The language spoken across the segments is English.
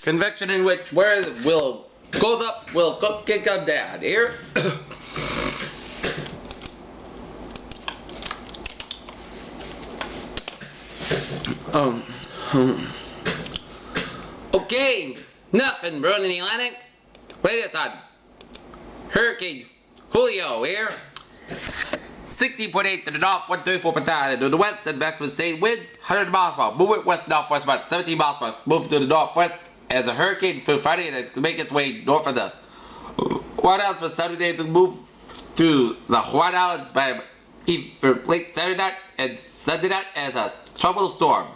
Convection in which where will goes up will kick up down. Here. Okay, nothing brewing in the Atlantic. Latest on Hurricane Julio here. 60.8 to the north, 134.9 to the west, and maximum sustained winds 100 miles per hour. Moving west northwest about 17 miles per hour. Move to the northwest as a hurricane for Friday, and it's make its way north of the White House for Saturday to move to the White Islands by for late Saturday night and Sunday night as a tropical storm.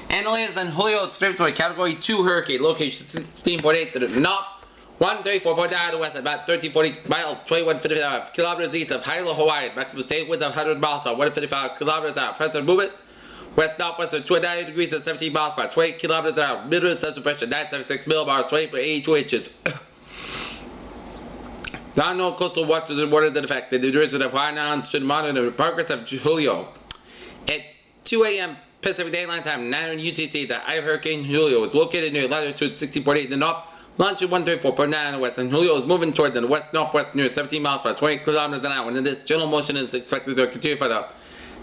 And the latest on Julio strips to a Category 2 hurricane, location 16.8 to the north, 134.9 to the west, about 1340 miles, 2155 kilometers east of Hilo, Hawaii. Maximum sustained winds of 100 miles per hour, 155 kilometers an hour. Present movement west northwest of 29 degrees at 17 miles per hour, 20 kilometers an hour. Middle central pressure 976 millibars, 20.82 inches. Non-known coastal waters and waters in effect. The duration of Hawaiian Islands should monitor the progress of Julio. At 2 a.m. Pacific Daylight Time, 9 UTC, the eye of Hurricane Julio is located near latitude 60.8 in the north, longitude 134.9 in the west, and Julio is moving toward the west-northwest near 17 miles per hour, 20 kilometers an hour, and this general motion is expected to continue for the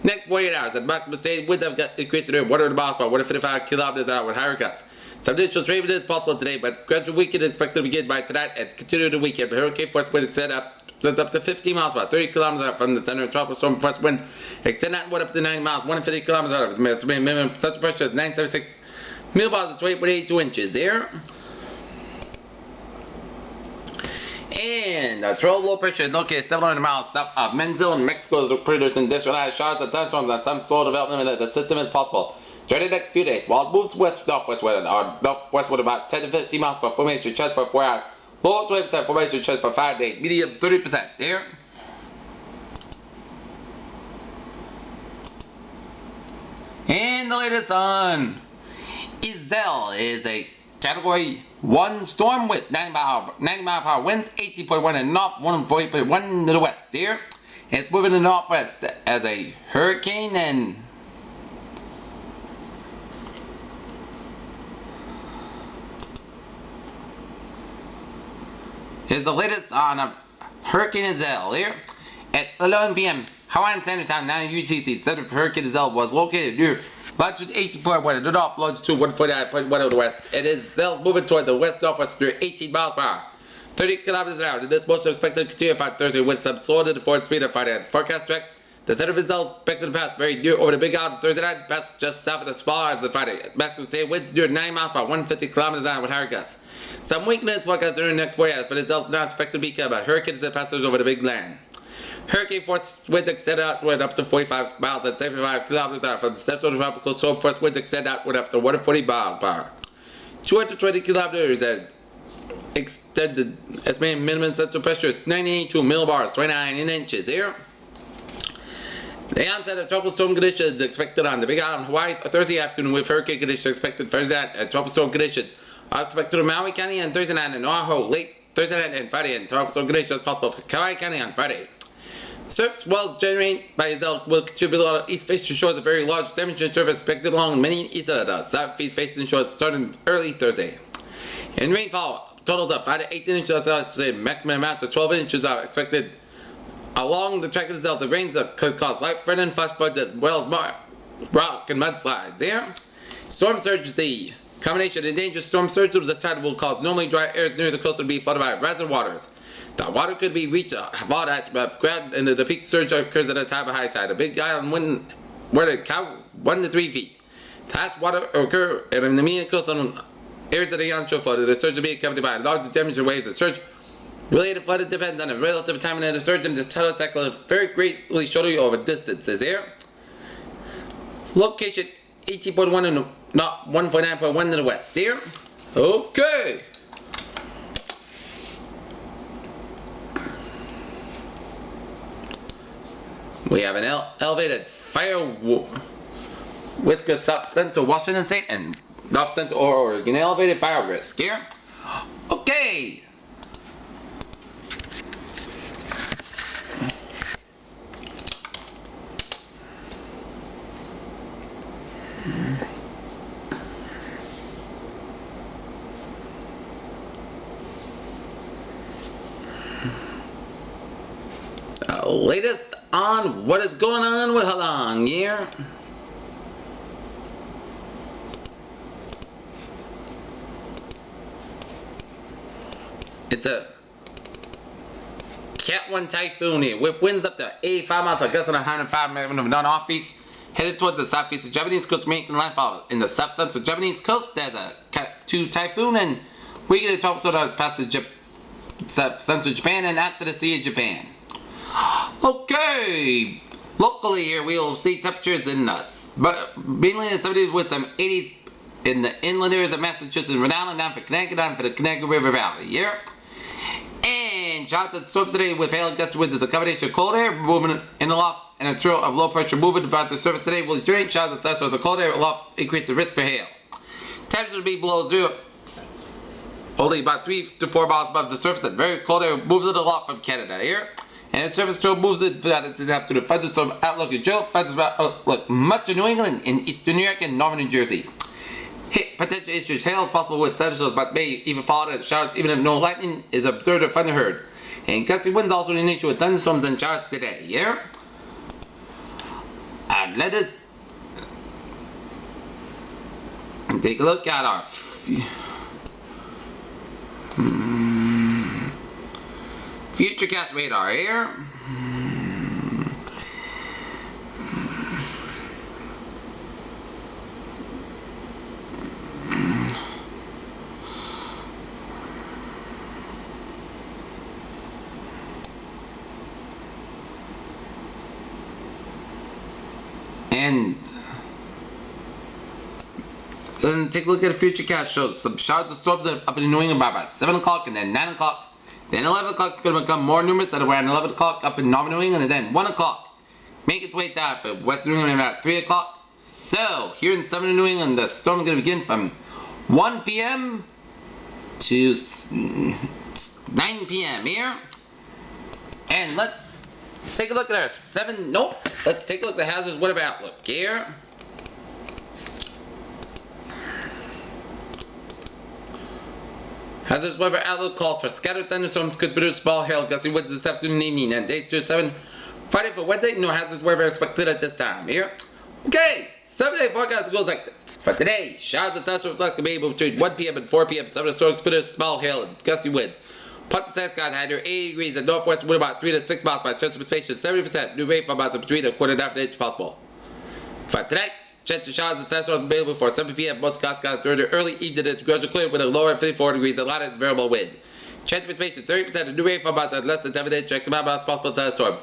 next 48 hours. At maximum sustained winds have increased to near 100 miles per hour, 155 kilometers an hour with higher gusts. Some additional rain is possible today, but gradual weekend is expected to begin by tonight and continue the weekend. Hurricane force winds extend up to 15 miles per hour, 30 kilometers an hour from the center of tropical storm force winds. Extend that wind up to 90 miles, 150 kilometers an hour. The minimum central pressure is 976 millibars, 28.82 inches here. And the tropical low pressure is located 700 miles south of Menzel in Mexico, is producing industrialized showers and thunderstorms, and some slow development of the system is possible during the next few days. While it moves west-northwest or northwest with about 10 to 50 miles per formation chance for 4 hours. Low 20% formation chance for 5 days. Medium 30% here. And the latest on Isel is a Category 1 storm with 90 mile per hour winds, 18.1 in the north, 148.1 to the west here. And it's moving to the northwest as a hurricane, and here's the latest on a Hurricane Isel here. At 11 p.m. Hawaiian Standard Time, 9 UTC, center of Hurricane Isel was located near latitude 18.1 in the north, longitude 149.1 of the west. It is Isel's moving toward the west-northwest near 18 miles per hour, 30 kilometers an hour. This motion is expected to continue on Thursday with some slow to the forward speed of Friday. Forecast track. The center of Isel is expected to pass very near over the Big Island Thursday night, pass just south of the small islands of Friday. Maximum sustained winds near 9 miles per hour, 150 kilometers an hour with higher gusts. Some weakness forecast during the next 4 hours, but Isel is not expected to be killed by hurricanes that passes over the big land. Hurricane force winds extend outward up to 45 miles at 75 kilometers an hour from the central tropical storm force winds extend outward up to 140 miles per hour. 220 kilometers and extended estimated minimum central pressure is 92 millibars, 29 inches here. The onset of tropical storm conditions is expected on the Big Island, Hawaii, Thursday afternoon, with hurricane conditions expected Thursday night, and tropical storm conditions are expected in Maui County on Thursday night and Oahu late Thursday night and Friday, and tropical storm conditions possible for Kauai County on Friday. Surf swells generated by Isel will contribute along the east-facing shores. A very large demonstration surface expected along many east of the southeast-facing shores starting early Thursday. And rainfall totals of 5 to 18 inches of maximum amounts of 12 inches are expected along the track of Isel. The rains could cause light flooding and flash floods as well as rock and mudslides here. Storm surge, the combination of dangerous storm surge with the tide will cause normally dry areas near the coast to be flooded by rising waters. The water could be reached water heights above ground, and the peak surge occurs at a time of high tide. The Big Island wind where the cow 1 to 3 feet. Fast water occur in the immediate coastal areas of the onshore flood. The surge will be accompanied by large temperature waves. The surge related flooding depends on the relative timing of the surge, and the tidal cycle very greatly shortly over distances here. Location 18.1 in the north, 149.1 in the west here. Okay. We have an elevated fire whisker south central Washington State and north central Oregon. Elevated fire risk here. Okay. Latest on what is going on with Halong here. It's a Cat 1 typhoon here. With winds up to 85 miles per gust and 105 miles of non-off-east. Headed towards the southeast of Japanese coast, making landfall in the south central Japanese coast. There's a Cat 2 typhoon, and we get a top so that past the south central Japan and after the Sea of Japan. Okay, locally here we will see temperatures in the but mainly in the 70s with some 80s in the inland areas of Massachusetts and Rhode Island, down for Connecticut, down for the Connecticut River Valley here. And shout out to the storms today with hail and gusty winds as a combination of cold air moving in the loft and a trail of low pressure moving throughout the surface today will drain showers of thunderstorms of cold air loft increase the risk for hail. Temperatures will be below zero, only about 3 to 4 miles above the surface, and very cold air moves it a lot from Canada here. And the surface trail moves it after the thunderstorm outlook in Joe. Thunderstorm outlook much of New England in eastern New York and northern New Jersey. Potential issues. Hail is possible with thunderstorms, but may even follow the showers even if no lightning is observed or thunder heard. And gusty winds also in nature with thunderstorms and showers today. Yeah. And let us take a look at our Futurecast radar here. And then take a look at the Futurecast shows some showers of storms up in New England by about 7 o'clock and then 9 o'clock. Then 11 o'clock is going to become more numerous at around 11 o'clock up in northern New England, and then 1 o'clock make its way down for western New England about 3 o'clock. So here in southern New England, the storm is going to begin from 1 p.m. to 9 p.m. here. And let's take a look at our let's take a look at the hazards weather outlook here. Hazardous weather outlook calls for scattered thunderstorms could produce small hail, gusty winds this afternoon and evening, and days 2 to 7. Friday for Wednesday, no hazardous weather expected at this time here. Okay, 7-day forecast goes like this. For today, showers of thunderstorms likely to be able between 1 p.m. and 4 p.m. Some of the storms produce small hail and gusty winds. Parts of the sky high near 80 degrees and northwest wind about 3 to 6 miles by chance of precipitation 70%. New rainfall amounts of between a quarter and half an inch possible. For tonight, chance of showers and thunderstorms available for 7 p.m. Most skies during the early evening and gradual clear with a lower of 54 degrees and a lot of variable wind. Chance of precipitation 30%. The new rainfall amounts at less than 7 inches. Chance amount of possible thunderstorms.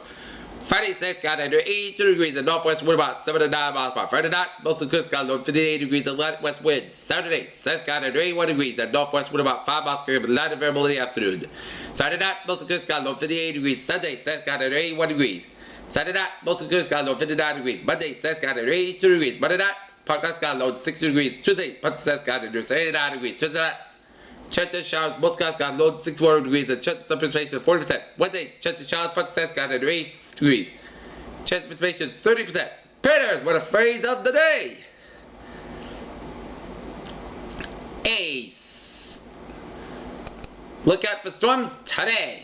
Friday, sky under 82 degrees and northwest wind about 7 to 9 miles per hour. Friday night, most of the coast got 58 degrees and light west winds. Saturday, sky under 81 degrees and northwest wind about 5 miles per hour with light and variable in the afternoon. Saturday night, most of the coast got 58 degrees. Sunday, sky under 81 degrees. Saturday night, most of the coast got 59 degrees. Monday, sky under 82 degrees. Monday night, podcast got low 60 degrees. Tuesday, podcast got under 79 degrees. Tuesday night, chance of showers, most skies got low 64 degrees and chance of precipitation 40%. Wednesday, chance of showers, podcast got under 80 degrees. Chance of precipitation 30%. Predators, what a phrase of the day. Ace. Look out for storms today.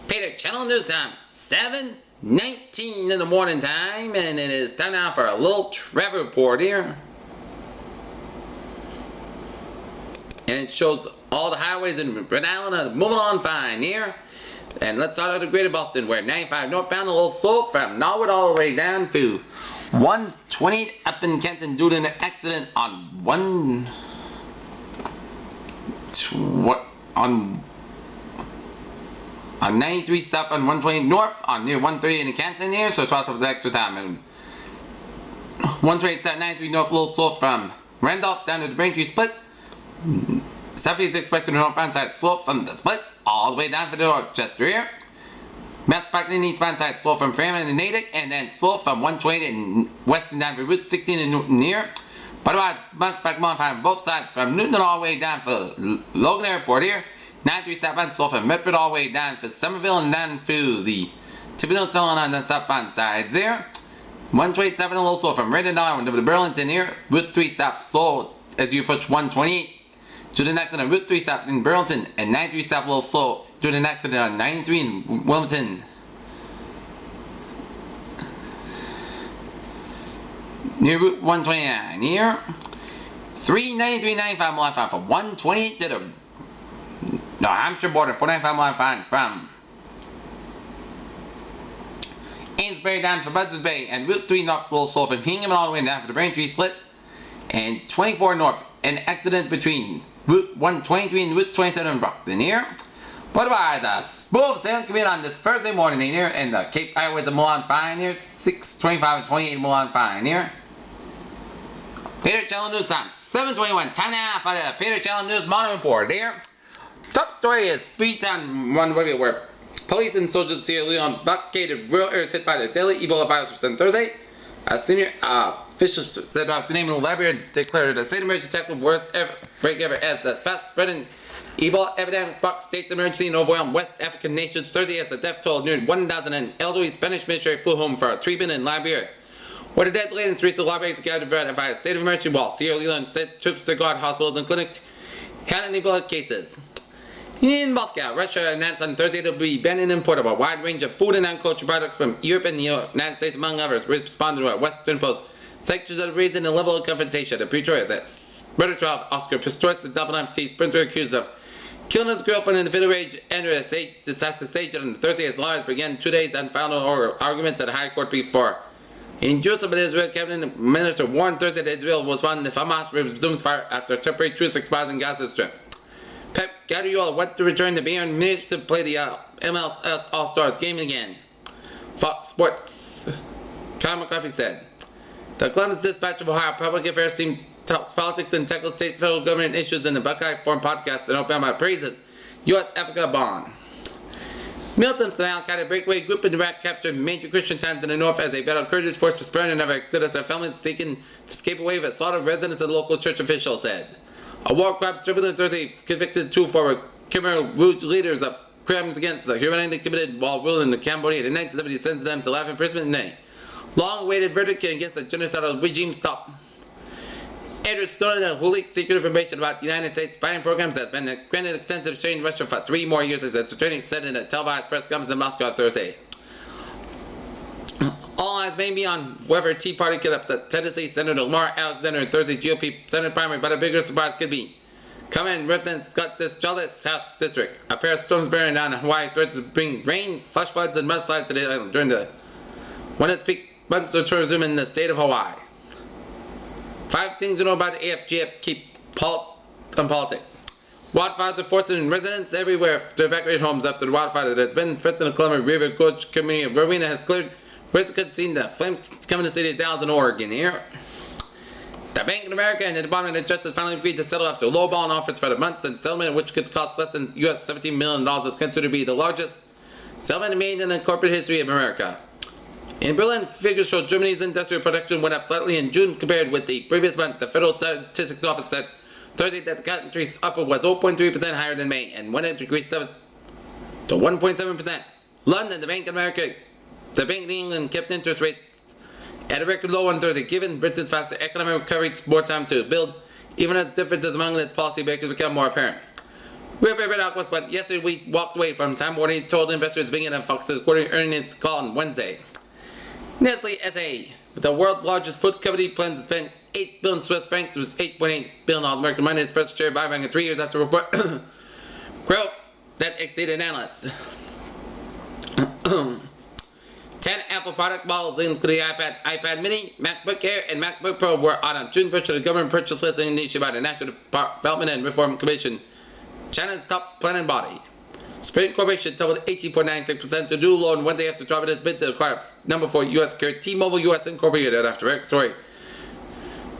Peter, Channel News time, 7:19 in the morning time, and it is time now for a little travel report here. And it shows all the highways in Rhode Island are moving on fine here. And let's start out at Greater Boston, where 95 northbound a little slow from Norwood all the way down to 128 up in Kenton due to an accident on 93 south on 120 north on near 130 in Canton here, so 12 hours extra time. And 128 south 93 north a little slow from Randolph down to the Braintree split. Southeast Express to the northbound side slow from the split all the way down to the Dorchester here. Mass Park in the eastbound side slow from Fairmont and Natick, and then slow from 120 and western down to Route 16 in Newton here. But otherwise, Mass Park modified on both sides from Newton all the way down for Logan Airport here. 93 southbound slow from Medford all the way down for Somerville and down to the Tippinell Tunnel on the southbound sides there. 127 a little slow from Redden Island over to Burlington here. Route 3 south slow as you approach 128. To the next one on Route 3 south in Burlington, and 93 south a little slow. To the next one on 93 in Wilmington. Near Route 129 here. 393.95 mile line from 128 to the New Hampshire border. 495 mile line from Amesbury down for Buzzards Bay, and Route 3 north a little slow from Hingham all the way down for the Braintree split. And 24 north, an accident between Route 123 and Route 27 in Brockton here. But otherwise, a smooth sailing commute on this Thursday morning here in the Cape Highways of Milan Fine here. 6:25 and 28 Milan Fine here. Peter Channel News time 7:21. Time now for the Peter Channel News Morning Report here. Top story is Freetown one where police and soldiers of Sierra Leone blockaded rural areas hit by the deadly Ebola virus on Thursday. A senior officials said after naming the Liberia declared it a state emergency attack, the worst outbreak ever as the fast spreading Ebola epidemic sparked state's emergency in overwhelmed West African nations Thursday as the death toll neared 1,000 and elderly Spanish missionary flew home for treatment in Liberia, where the dead laid in streets of Liberia together to verify a state of emergency while Sierra Leone sent troops to guard hospitals and clinics handling Ebola cases. In Moscow, Russia announced on Thursday it will be banning import of a wide range of food and agricultural products from Europe and the United States, among others, responding to a Western Post. Sanctions are raising the level of confrontation at Pretoria. The murder trial of Oscar Pistorius, the double amputee sprinter accused of killing his girlfriend in the fatal rage, entered a decisive stage on Thursday as lawyers began 2 days and final oral arguments at the High Court before. In Jerusalem, the Israel cabinet minister warned Thursday that Israel will respond if Hamas resumes fire after a temporary truce expires in Gaza Strip. Pep Guardiola went to return to Bayern Munich to play the MLS All-Stars game again. Fox Sports' Kyle McCarthy said, "The Columbus Dispatch of Ohio Public Affairs team talks politics and tackles state federal government issues in the Buckeye Forum podcast, and Obama praises U.S.-Africa bond." Militants of the Al-Qaeda breakaway group in Iraq captured major Christian towns in the north as they battled Kurdish forces to spurn another exodus. Their families seeking to escape away with slaughtered residents, of the local church official said. A war crimes tribunal Thursday convicted two former Khmer Rouge leaders of crimes against the humanity committed while ruling in Cambodia. The 1970s sentenced them to life imprisonment in a long-awaited verdict against the genocidal regime stop. Edward Snowden, who leaked secret information about the United States spying programs, has been granted extent to restrain Russia for 3 more years, as its attorney said in a televised press conference in Moscow Thursday. All eyes may be on whether Tea Party could upset Tennessee Senator Lamar Alexander in Thursday's GOP Senate primary, but a bigger surprise could be coming represents Scottish Jollis House District. A pair of storms bearing down on Hawaii threatens to bring rain, flash floods, and mudslides to the island during when its peak months of tourism in the state of Hawaii. 5 things you know about the AFGF keep on politics. Wildfires are forcing residents everywhere to evacuate homes after the wildfire that has been threatening the Columbia River Gorge community. Rowena has cleared. Residents seen the flames coming to the city of Dallas in Oregon here. The Bank of America and the Department of Justice finally agreed to settle after lowballing offers for the months, and settlement which could cost less than US $17 million is considered to be the largest settlement made in the corporate history of America. In Berlin, figures show Germany's industrial production went up slightly in June compared with the previous month. The Federal Statistics Office said Thursday that the country's upper was 0.3% higher than May, and when it increased to 1.7%. London, the Bank of America, the Bank of England kept interest rates at a record low on Thursday, given Britain's faster economic recovery more time to build, even as differences among its policymakers become more apparent. We're very bad outcomes, but yesterday we walked away from Time Warner told investors beginning on Fox's quarterly earnings call on Wednesday. Nestle S.A., the world's largest food company, plans to spend 8 billion Swiss francs, which is $8.8 billion American money, its first share buyback in 3 years after report growth that exceeded analysts. 10 Apple product models, including iPad Mini, MacBook Air, and MacBook Pro, were on June virtual government purchase list issued by the National Development and Reform Commission, China's top planning body. Sprint Corporation tumbled 18.96% to do low on Wednesday after dropping its bid to acquire number 4 U.S. carrier T-Mobile U.S. Incorporated after regulatory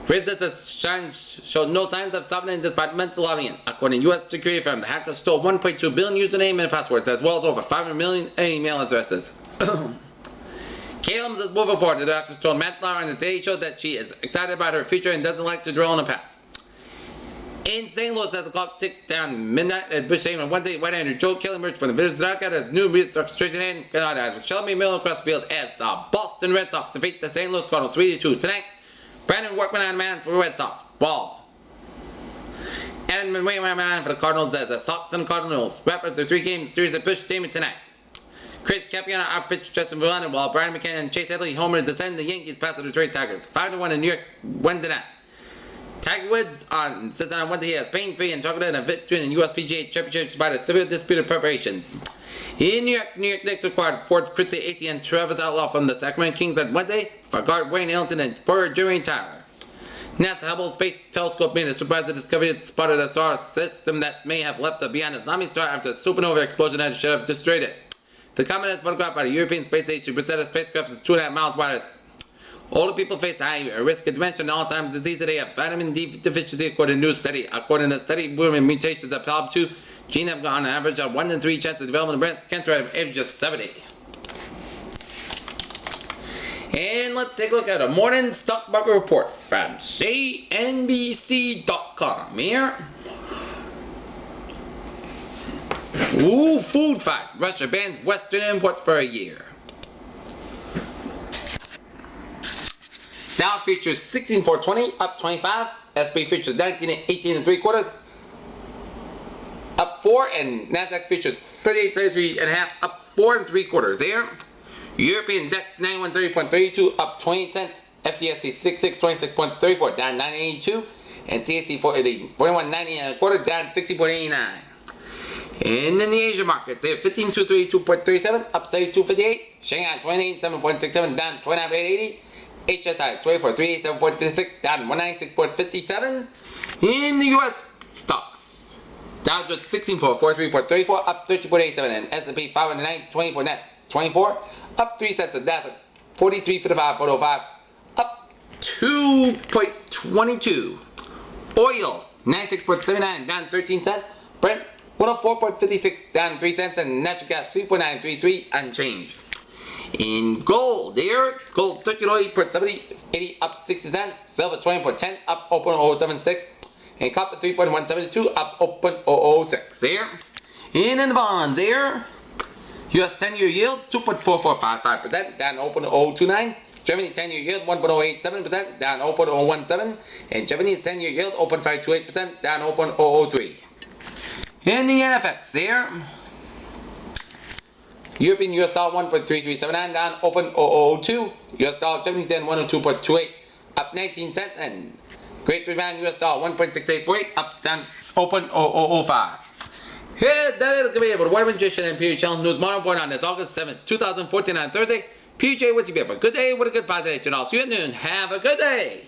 resistance showed no signs of softening despite mental lobbying. According to U.S. security firm, the hackers stole 1.2 billion username and passwords, as well as over 500 million email addresses. Calums is moving forward. The doctor told Matt Lauer on the Today Show that she is excited about her future and doesn't like to dwell on the past. In St. Louis, as the clock ticked down midnight at Busch Stadium on Wednesday, right-hander Joe Kelly emerged from the visitors' dugout as new orchestration and Canada with Shelby Miller across the field as the Boston Red Sox defeat the St. Louis Cardinals 3-2 tonight. Brandon Workman on man for the Red Sox. Ball. Adam McWay on man for the Cardinals as the Sox and Cardinals wrap up their 3-game series at Busch Stadium tonight. Chris Capiano outpitched Justin Verlander while Brian McKenna and Chase Headley homered to send the Yankees past the Detroit Tigers 5-1 in New York Wednesday night. Tiger Woods says on Wednesday he has pain-free and targeted a victory in the USPGA Championship despite a severe disputed preparations. In New York Knicks required Ford Christie AC and Travis Outlaw from the Sacramento Kings on Wednesday for guard Wayne Ellington and forward Jeremy Tyler. NASA Hubble Space Telescope made a surprise discovery it spotted a star system that may have left beyond a zombie star after a supernova explosion that should have destroyed it. The comet is photographed by the European Space Agency presented a spacecraft is 2.5 miles wide. Older people face high risk of dementia and Alzheimer's disease today have vitamin D deficiency according to a new study. According to the study, women mutations of PALB2 gene have on average a 1 in 3 chance of developing breast cancer at the age of 70. And let's take a look at a morning stock market report from CNBC.com here. Ooh, food fight. Russia bans Western imports for a year. Dow futures 16,420 up 25. SP futures 19 and 18 and 3/4 up 4, and Nasdaq futures 38.33 and a half up 4 and 3/4 there. European DAX 9130.32 up 28 cents. FTSE 6626.34 down 982, and CAC 4190 and a quarter down 60.89. And in the Asia markets, they have 15,232.37 up 72.58. Shanghai 287.67 down 29.80. HSI 24,387.56 down 196.57. In the U.S. stocks, Dow Jones 16,443.34 up 13.87, and S&P 590.24 up 3 cents, and Nasdaq 43.55.05 up 2.22. Oil 96.79 down 13 cents. Brent 104.56 down 3 cents, and natural gas 3.933 unchanged. In gold, there, gold 38.70, 80 up 60 cents, silver 20.10 up 0.076, and copper 3.172 up 0.006 there. And in the bonds there, US 10-year yield 2.4455% down 0.029, Germany 10-year yield 1.087% down 0.017, and Japanese 10-year yield 0.528% down 0.003. In the NFX there, European US dollar 1.3379 down 0.002, US dollar Japanese yen 102.28 up 19 cents, and Great Britain US dollar 1.6848 up down 0.0005. Yeah, that is going to be it for the Waterman Magician and PJ Channel News Morning Report on this August 7th, 2014 on Thursday. PJ, what's your for a good day? What a good positive day to all. See you at noon. Have a good day.